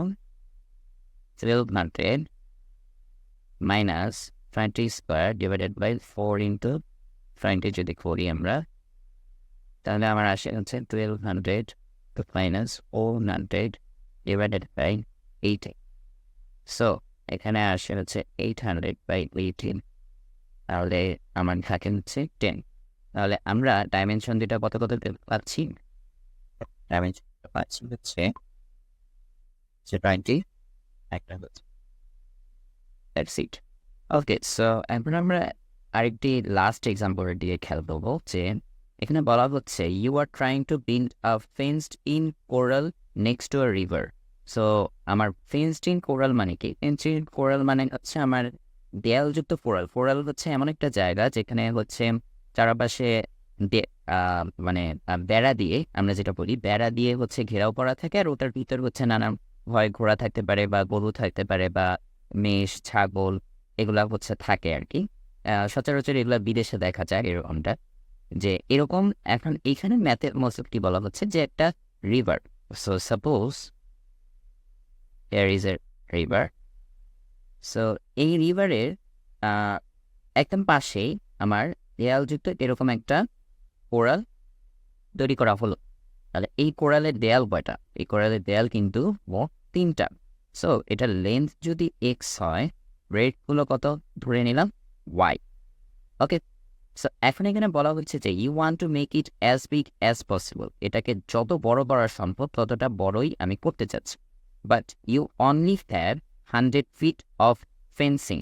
1200 minus 20 square divided by 4 into 20 যদি করি আমরা, তাহলে আমার আসে হচ্ছে 1200 মাইনাস 400 ডিভাইডেড বাই 18। সো এখানে আসে হচ্ছে 800 বাই 18। তাহলে আমার থাকে হচ্ছে 10। তাহলে আমরা ডাইমেনশন দুটা কত কত পাচ্ছি? ডাইমেনশন পাচ্ছি হচ্ছে 20, একটা হচ্ছে দ্যাটস ইট। ওকে, সো এখন আমরা আরেকটি লাস্ট এক্সাম্পল দিয়ে খেয়াল করবো, যে এখানে বলা হচ্ছে you are trying to build a fenced in corral next to a river. So আমার ফেন্সড ইন কোরাল মানে কি? ফেন্সড ইন কোরাল মানে হচ্ছে আমার দেয়ালযুক্ত কোরাল। কোরাল হচ্ছে এমন একটা জায়গা যেখানে হচ্ছে চারপাশে মানে বেড়া দিয়ে, আমরা যেটা বলি বেড়া দিয়ে হচ্ছে ঘেরাও করা থাকে, আর ওটার ভিতর হচ্ছে নানা ভয় ঘোড়া থাকতে পারে বা গরু থাকতে পারে বা মেষ, ছাগল, এগুলা হচ্ছে থাকে আর কি। সচরাচর এগুলা বিদেশে দেখা যায় এরকমটা। যে এরকম এখন এখানে ম্যাথের মতলবটি বলা হচ্ছে যে একটা river. So suppose there is a river. So এই রিভারের একদম পাশেই আমার দেয়ালযুক্ত এরকম একটা কোরাল তৈরি করা হলো। তাহলে এই কোরালের দেয়াল কয়টা? এই কোরালের দেয়াল কিন্তু মোট 3টা। সো এটার লেন্থ যদি এক্স হয়, ব্রেডগুলো কত ধরে নিলাম ওয়াই। ওকে, সো এখন এখানে বলা হচ্ছে যে you want to make it as big as possible, এটাকে যত বড় করা সম্ভব ততটা বড়ই আমি করতে চাচ্ছি। But you only have 100 feet of fencing,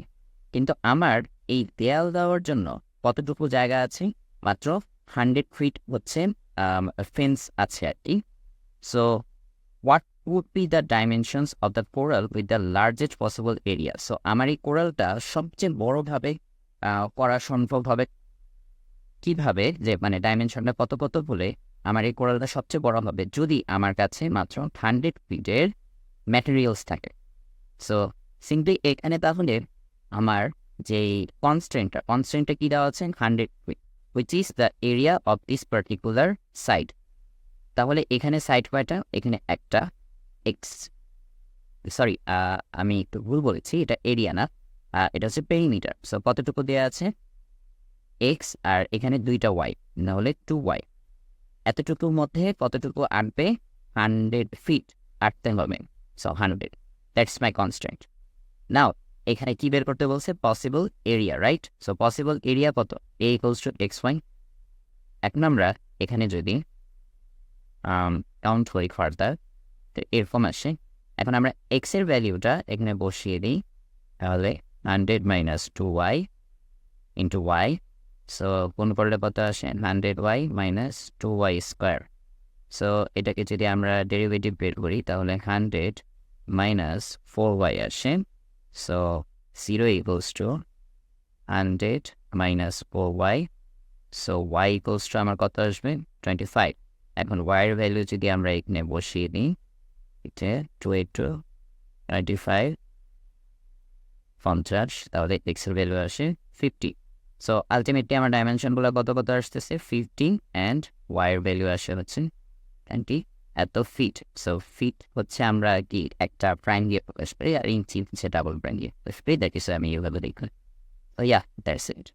কিন্তু আমার এই দেয়াল দেওয়ার জন্য কতটুকু জায়গা আছে? মাত্র 100 ফিট হচ্ছে ফেন্স আছে আর কি। So what would be the dimensions of the corral with the largest possible area? সো আমার এই কোরালটা সবচেয়ে বড়ভাবে করা সম্ভব হবে কিভাবে? যে মানে ডাইমেনশনটা কত কত হলে আমার এই কোরালটা সবচেয়ে বড় হবে, যদি আমার কাছে মাত্র 100 ফিটের ম্যাটেরিয়ালস থাকে। সো সিম্পলি এখানে তাহলে আমার যেই কনস্ট্রেন্টটা কি দেওয়া আছে? 100 feet, which is the area of this particular side. তাহলে এখানে সাইড কয়টা? এখানে একটা এক্স, সরি আমি একটু ভুল বলেছি, এটা এরিয়া না, এটা হচ্ছে পেরিমিটার। সো কতটুকু দেওয়া আছে? এক্স, আর এখানে 2টা ওয়াই, নাহলে 2y। এতটুকুর মধ্যে কতটুকু আঁটবে? 100 ফিট আঁটতে হবে। So 100, that's my constant. Now এখানে কি বের করতে বলছে? Possible area, right? So possible area কত? A equals to x y. এখন আমরা এখানে যদি কাউন্ট করি ফার্দার, তো এরকম আসে। এখন আমরা এক্স এর ভ্যালিউটা এখানে বসিয়ে দিই, তাহলে 100 minus 2y into Y. So কোন করলে কত আসে? 100y minus 2y square. So এটাকে যদি আমরা ডেরিভেটিভ বের করি তাহলে 100 মাইনাস 4y আসে। So 0 equals to 100 minus 4y। So y equals to আমার কত আসবে? 25। এখন y এর ভ্যালু যদি আমরা এখানে বসিয়ে দিই, এটা 2 into 25 50, তাহলে x এর ভ্যালু আসে 50। সো আলটিমেটলি আমার ডাইমেনশনগুলো কত কত আসতেছে? 50, অ্যান্ড y এর ভ্যালু আসে হচ্ছে 20 এত ফিট। সো ফিট হচ্ছে আমরা কি একটা প্রাইম দিয়ে প্রকাশ করি, আর ইঞ্চি হচ্ছে ডাবল প্রাইম দিয়ে প্রকাশ করি। দ্যাট ইজ আমি এইভাবে দেখলাম। তো ইয়া, দ্যাটস ইট।